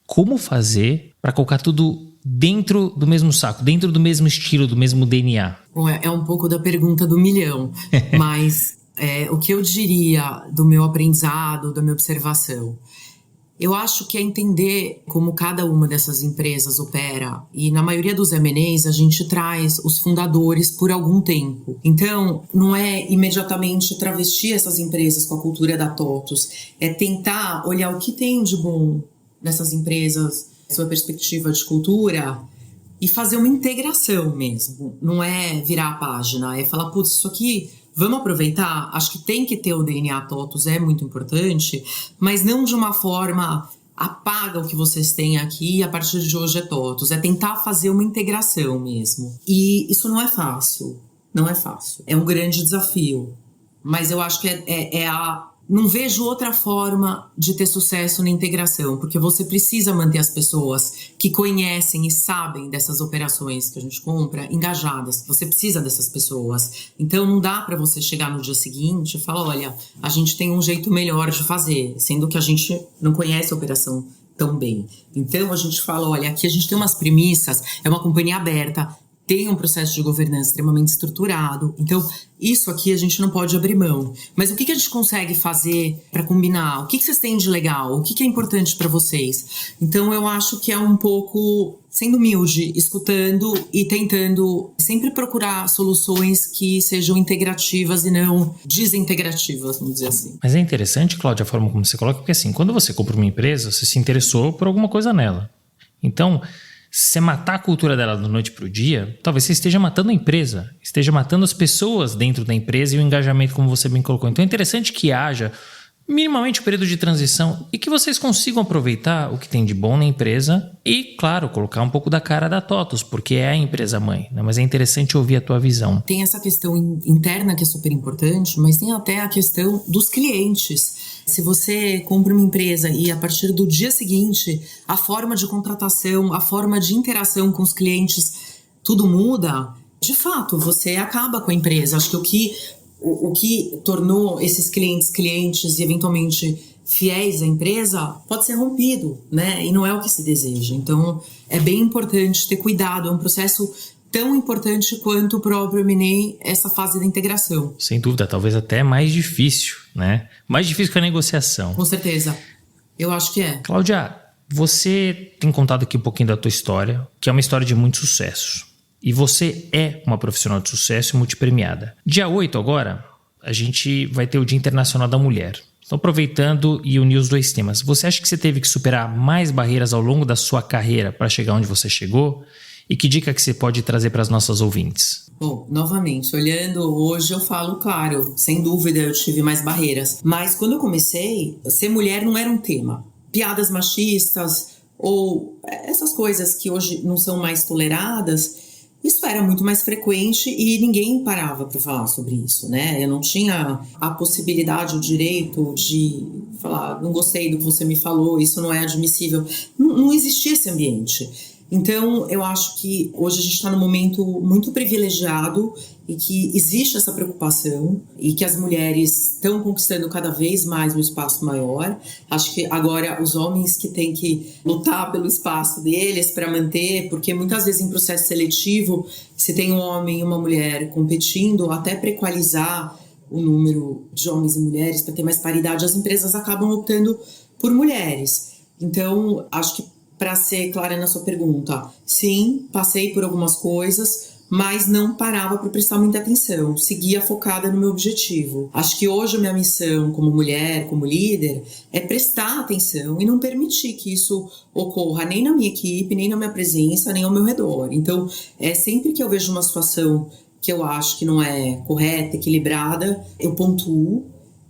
Como fazer para colocar tudo dentro do mesmo saco, dentro do mesmo estilo, do mesmo DNA? Bom, é um pouco da pergunta do milhão, mas o que eu diria do meu aprendizado, da minha observação? Eu acho que é entender como cada uma dessas empresas opera. E na maioria dos M&As a gente traz os fundadores por algum tempo. Então, não é imediatamente travestir essas empresas com a cultura da TOTVS. É tentar olhar o que tem de bom nessas empresas, sua perspectiva de cultura, e fazer uma integração mesmo. Não é virar a página, é falar, putz, isso aqui... Vamos aproveitar? Acho que tem que ter o DNA TOTVS, é muito importante, mas não de uma forma apaga o que vocês têm aqui e a partir de hoje é TOTVS. É tentar fazer uma integração mesmo. E isso não é fácil, não é fácil. É um grande desafio, mas eu acho que não vejo outra forma de ter sucesso na integração, porque você precisa manter as pessoas que conhecem e sabem dessas operações que a gente compra engajadas. Você precisa dessas pessoas. Então não dá para você chegar no dia seguinte e falar, olha, a gente tem um jeito melhor de fazer, sendo que a gente não conhece a operação tão bem. Então a gente fala, olha, aqui a gente tem umas premissas, é uma companhia aberta, tem um processo de governança extremamente estruturado. Então, isso aqui a gente não pode abrir mão. Mas o que a gente consegue fazer para combinar? O que vocês têm de legal? O que é importante para vocês? Então, eu acho que é um pouco sendo humilde, escutando e tentando sempre procurar soluções que sejam integrativas e não desintegrativas, vamos dizer assim. Mas é interessante, Cláudia, a forma como você coloca, porque assim, quando você compra uma empresa, você se interessou por alguma coisa nela. Então... se você matar a cultura dela da noite para o dia, talvez você esteja matando a empresa, esteja matando as pessoas dentro da empresa e o engajamento, como você bem colocou. Então é interessante que haja minimamente um período de transição e que vocês consigam aproveitar o que tem de bom na empresa e, claro, colocar um pouco da cara da TOTVS, porque é a empresa mãe, né? Mas é interessante ouvir a tua visão. Tem essa questão interna que é super importante, mas tem até a questão dos clientes. Se você compra uma empresa e a partir do dia seguinte a forma de contratação, a forma de interação com os clientes, tudo muda, de fato, você acaba com a empresa. Acho que o que tornou esses clientes e eventualmente fiéis à empresa pode ser rompido, né? E não é o que se deseja. Então, é bem importante ter cuidado. É um processo tão importante quanto o próprio M&A, essa fase da integração. Sem dúvida, talvez até mais difícil, né? Mais difícil que a negociação. Com certeza. Eu acho que é. Cláudia, você tem contado aqui um pouquinho da tua história, que é uma história de muito sucesso. E você é uma profissional de sucesso e multipremiada. Dia 8 agora, a gente vai ter o Dia Internacional da Mulher. Então, aproveitando e unir os dois temas, você acha que você teve que superar mais barreiras ao longo da sua carreira para chegar onde você chegou? E que dica que você pode trazer para as nossas ouvintes? Bom, novamente, olhando hoje eu falo, claro, sem dúvida eu tive mais barreiras. Mas quando eu comecei, ser mulher não era um tema. Piadas machistas ou essas coisas que hoje não são mais toleradas, isso era muito mais frequente e ninguém parava para falar sobre isso, né? Eu não tinha a possibilidade, o direito de falar, não gostei do que você me falou, isso não é admissível. Não existia esse ambiente. Então, eu acho que hoje a gente está num momento muito privilegiado e que existe essa preocupação e que as mulheres estão conquistando cada vez mais um espaço maior. Acho que agora os homens que têm que lutar pelo espaço deles para manter, porque muitas vezes em processo seletivo, se tem um homem e uma mulher competindo, até para equalizar o número de homens e mulheres, para ter mais paridade, as empresas acabam optando por mulheres. Então, acho que para ser clara na sua pergunta, sim, passei por algumas coisas, mas não parava para prestar muita atenção, seguia focada no meu objetivo. Acho que hoje a minha missão como mulher, como líder, é prestar atenção e não permitir que isso ocorra nem na minha equipe, nem na minha presença, nem ao meu redor. Então, sempre que eu vejo uma situação que eu acho que não é correta, equilibrada, eu pontuo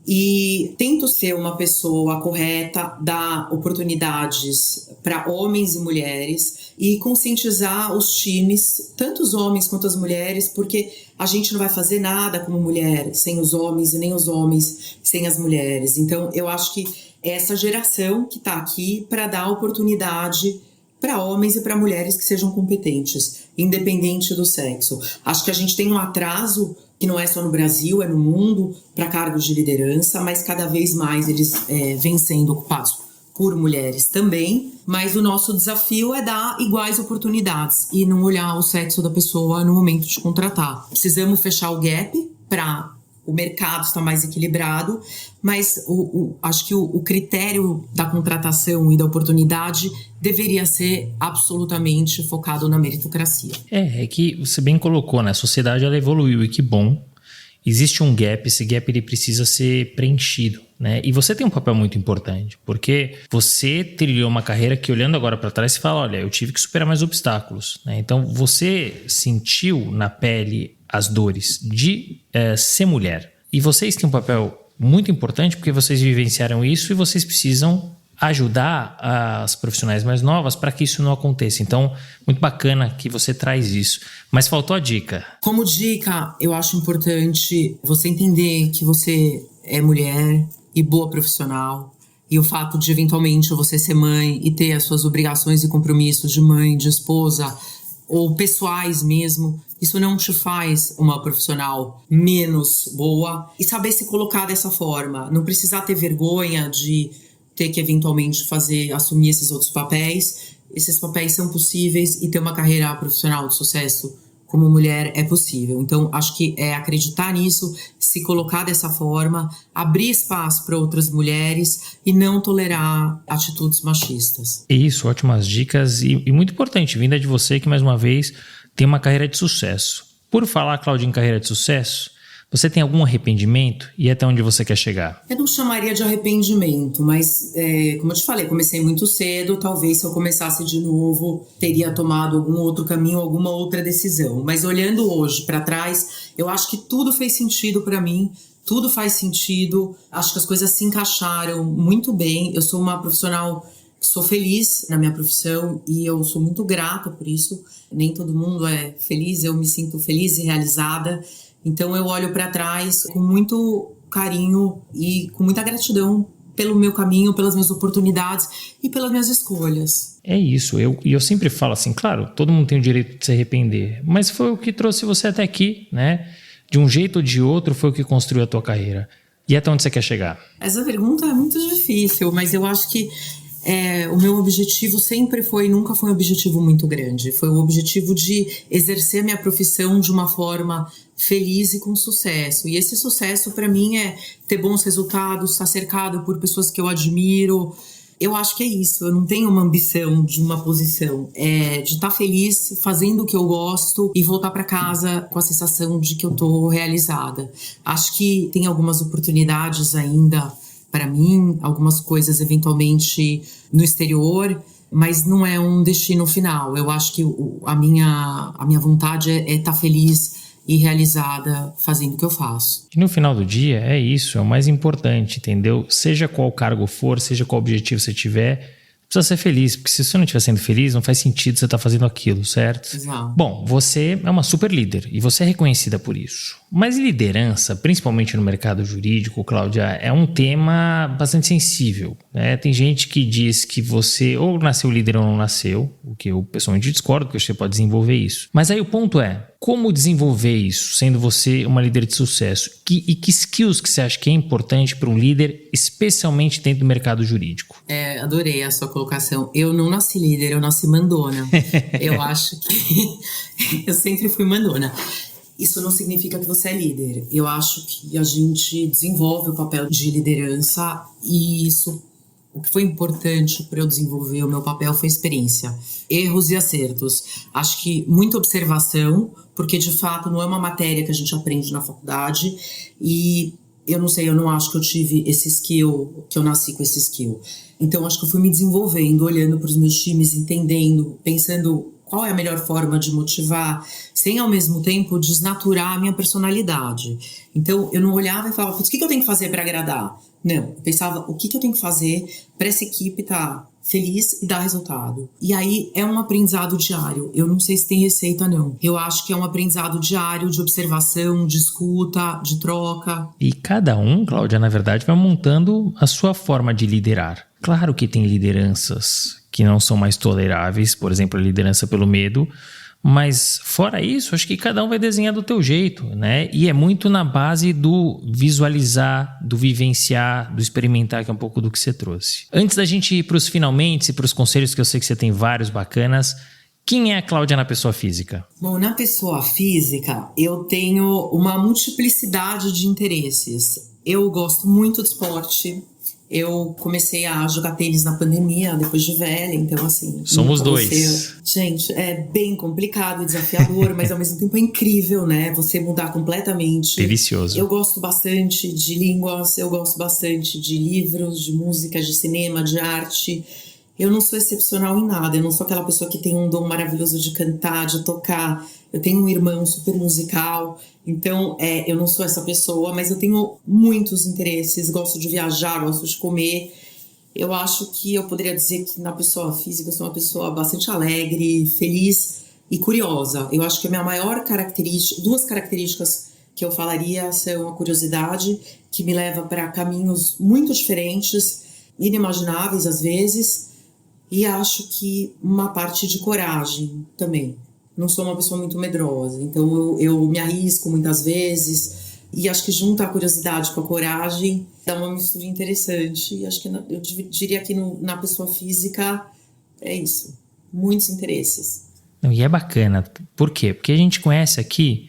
e tento ser uma pessoa correta, dar oportunidades para homens e mulheres e conscientizar os times, tanto os homens quanto as mulheres, porque a gente não vai fazer nada como mulher sem os homens e nem os homens sem as mulheres. Então, eu acho que é essa geração que está aqui para dar oportunidade para homens e para mulheres que sejam competentes, independente do sexo. Acho que a gente tem um atraso que não é só no Brasil, é no mundo, para cargos de liderança, mas cada vez mais eles vêm sendo ocupados por mulheres também, mas o nosso desafio é dar iguais oportunidades e não olhar o sexo da pessoa no momento de contratar. Precisamos fechar o gap para o mercado estar mais equilibrado, mas acho que o critério da contratação e da oportunidade deveria ser absolutamente focado na meritocracia. É que você bem colocou, né? A sociedade ela evoluiu e que bom. Existe um gap, esse gap ele precisa ser preenchido, né? E você tem um papel muito importante, porque você trilhou uma carreira que, olhando agora para trás, você fala, olha, eu tive que superar mais obstáculos, né? Então, você sentiu na pele as dores de ser mulher. E vocês têm um papel muito importante, porque vocês vivenciaram isso e vocês precisam ajudar as profissionais mais novas para que isso não aconteça. Então, muito bacana que você traz isso. Mas faltou a dica. Como dica, eu acho importante você entender que você é mulher e boa profissional. E o fato de, eventualmente, você ser mãe e ter as suas obrigações e compromissos de mãe, de esposa, ou pessoais mesmo, isso não te faz uma profissional menos boa. E saber se colocar dessa forma. Não precisar ter vergonha de ter que eventualmente assumir esses outros papéis. Esses papéis são possíveis e ter uma carreira profissional de sucesso como mulher é possível. Então, acho que é acreditar nisso, se colocar dessa forma, abrir espaço para outras mulheres e não tolerar atitudes machistas. Isso, ótimas dicas e muito importante, vinda de você que, mais uma vez, tem uma carreira de sucesso. Por falar, Cláudia, em carreira de sucesso, você tem algum arrependimento e até onde você quer chegar? Eu não chamaria de arrependimento, mas como eu te falei, comecei muito cedo, talvez se eu começasse de novo, teria tomado algum outro caminho, alguma outra decisão. Mas olhando hoje para trás, eu acho que tudo fez sentido para mim, tudo faz sentido, acho que as coisas se encaixaram muito bem. Eu sou uma profissional que sou feliz na minha profissão e eu sou muito grata por isso. Nem todo mundo é feliz, eu me sinto feliz e realizada. Então eu olho para trás com muito carinho e com muita gratidão pelo meu caminho, pelas minhas oportunidades e pelas minhas escolhas. É isso, eu sempre falo assim, claro, todo mundo tem o direito de se arrepender, mas foi o que trouxe você até aqui, né? De um jeito ou de outro foi o que construiu a tua carreira. E até onde você quer chegar? Essa pergunta é muito difícil, mas eu acho que o meu objetivo nunca foi um objetivo muito grande. Foi o objetivo de exercer minha profissão de uma forma feliz e com sucesso. E esse sucesso, para mim, é ter bons resultados, estar cercado por pessoas que eu admiro. Eu acho que é isso. Eu não tenho uma ambição de uma posição. É de estar feliz, fazendo o que eu gosto e voltar para casa com a sensação de que eu estou realizada. Acho que tem algumas oportunidades ainda para mim, algumas coisas eventualmente no exterior, mas não é um destino final. Eu acho que a minha vontade é estar feliz e realizada fazendo o que eu faço. E no final do dia é isso, é o mais importante, entendeu? Seja qual cargo for, seja qual objetivo você tiver, precisa ser feliz, porque se você não estiver sendo feliz, não faz sentido você estar fazendo aquilo, certo? Exato. Bom, você é uma super líder e você é reconhecida por isso. Mas liderança, principalmente no mercado jurídico, Cláudia, é um tema bastante sensível, né? Tem gente que diz que você ou nasceu líder ou não nasceu, o que eu pessoalmente discordo, porque você pode desenvolver isso. Mas aí o ponto é, como desenvolver isso, sendo você uma líder de sucesso? E que skills que você acha que é importante para um líder, especialmente dentro do mercado jurídico? Adorei a sua colocação. Eu não nasci líder, eu nasci mandona. Eu acho que eu sempre fui mandona. Isso não significa que você é líder. Eu acho que a gente desenvolve o papel de liderança e isso o que foi importante para eu desenvolver o meu papel foi experiência, erros e acertos. Acho que muita observação, porque de fato não é uma matéria que a gente aprende na faculdade e eu não sei, eu não acho que eu tive esse skill, que eu nasci com esse skill. Então acho que eu fui me desenvolvendo, olhando para os meus times, entendendo, pensando qual é a melhor forma de motivar, sem ao mesmo tempo desnaturar a minha personalidade. Então eu não olhava e falava, putz, o que eu tenho que fazer para agradar? Não, eu pensava, o que eu tenho que fazer para essa equipe estar feliz e dar resultado. E aí é um aprendizado diário. Eu não sei se tem receita, não. Eu acho que é um aprendizado diário de observação, de escuta, de troca. E cada um, Cláudia, na verdade, vai montando a sua forma de liderar. Claro que tem lideranças que não são mais toleráveis, por exemplo, a liderança pelo medo, mas fora isso, acho que cada um vai desenhar do teu jeito, né? E é muito na base do visualizar, do vivenciar, do experimentar, que é um pouco do que você trouxe. Antes da gente ir para os finalmente e para os conselhos, que eu sei que você tem vários bacanas, quem é a Cláudia na pessoa física? Bom, na pessoa física, eu tenho uma multiplicidade de interesses. Eu gosto muito de esporte. Eu comecei a jogar tênis na pandemia, depois de velha, então assim... Somos dois. Gente, é bem complicado e desafiador, mas ao mesmo tempo é incrível, né? Você mudar completamente. Delicioso. Eu gosto bastante de línguas, eu gosto bastante de livros, de música, de cinema, de arte. Eu não sou excepcional em nada, eu não sou aquela pessoa que tem um dom maravilhoso de cantar, de tocar. Eu tenho um irmão super musical, então eu não sou essa pessoa, mas eu tenho muitos interesses, gosto de viajar, gosto de comer. Eu acho que eu poderia dizer que na pessoa física eu sou uma pessoa bastante alegre, feliz e curiosa. Eu acho que a minha maior característica, duas características que eu falaria são a curiosidade, que me leva para caminhos muito diferentes, inimagináveis às vezes, e acho que uma parte de coragem também. Não sou uma pessoa muito medrosa, então eu me arrisco muitas vezes e acho que junta a curiosidade com a coragem dá uma mistura interessante. E acho que eu diria que na pessoa física é isso, muitos interesses. E é bacana, por quê? Porque a gente conhece aqui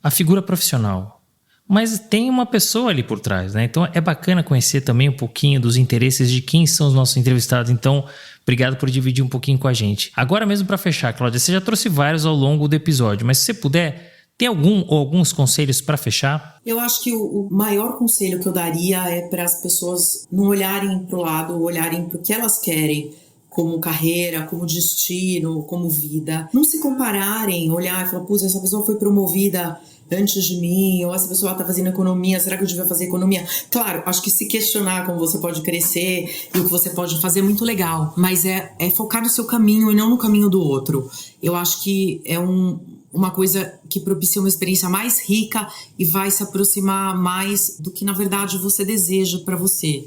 a figura profissional, mas tem uma pessoa ali por trás, né? Então é bacana conhecer também um pouquinho dos interesses de quem são os nossos entrevistados. Então, obrigado por dividir um pouquinho com a gente. Agora mesmo para fechar, Cláudia, você já trouxe vários ao longo do episódio, mas se você puder, tem algum ou alguns conselhos para fechar? Eu acho que o maior conselho que eu daria é para as pessoas não olharem para o lado, olharem para o que elas querem, como carreira, como destino, como vida. Não se compararem, olhar e falar, putz, essa pessoa foi promovida antes de mim, ou essa pessoa está fazendo economia, será que eu devia fazer economia? Claro, acho que se questionar como você pode crescer e o que você pode fazer é muito legal, mas é focar no seu caminho e não no caminho do outro. Eu acho que é uma coisa que propicia uma experiência mais rica e vai se aproximar mais do que na verdade você deseja para você.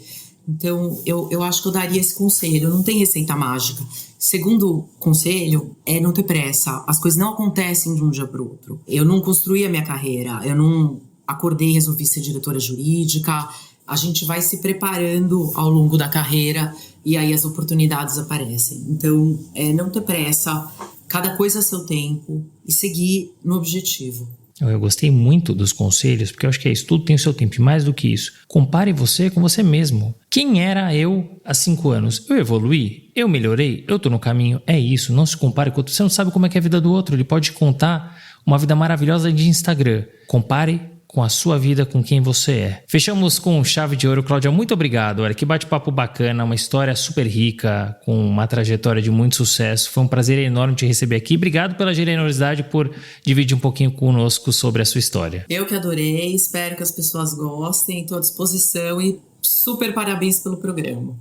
Então, eu acho que eu daria esse conselho. Não tem receita mágica. Segundo conselho é não ter pressa. As coisas não acontecem de um dia para o outro. Eu não construí a minha carreira. Eu não acordei e resolvi ser diretora jurídica. A gente vai se preparando ao longo da carreira e aí as oportunidades aparecem. Então, não ter pressa. Cada coisa a seu tempo e seguir no objetivo. Eu gostei muito dos conselhos, porque eu acho que é isso, tudo tem o seu tempo. E mais do que isso, compare você com você mesmo. Quem era eu há 5 anos? Eu evoluí? Eu melhorei? Eu tô no caminho? É isso, não se compare com outro. Você não sabe como é que é a vida do outro. Ele pode contar uma vida maravilhosa de Instagram. Compare com a sua vida, com quem você é. Fechamos com chave de ouro. Cláudia, muito obrigado. Olha, que bate-papo bacana, uma história super rica, com uma trajetória de muito sucesso. Foi um prazer enorme te receber aqui. Obrigado pela generosidade por dividir um pouquinho conosco sobre a sua história. Eu que adorei, espero que as pessoas gostem, estou à disposição e super parabéns pelo programa.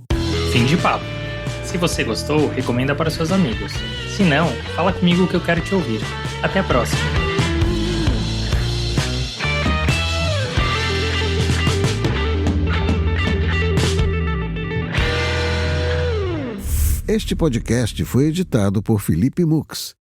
Fim de papo. Se você gostou, recomenda para seus amigos. Se não, fala comigo que eu quero te ouvir. Até a próxima. Este podcast foi editado por Felipe Mux.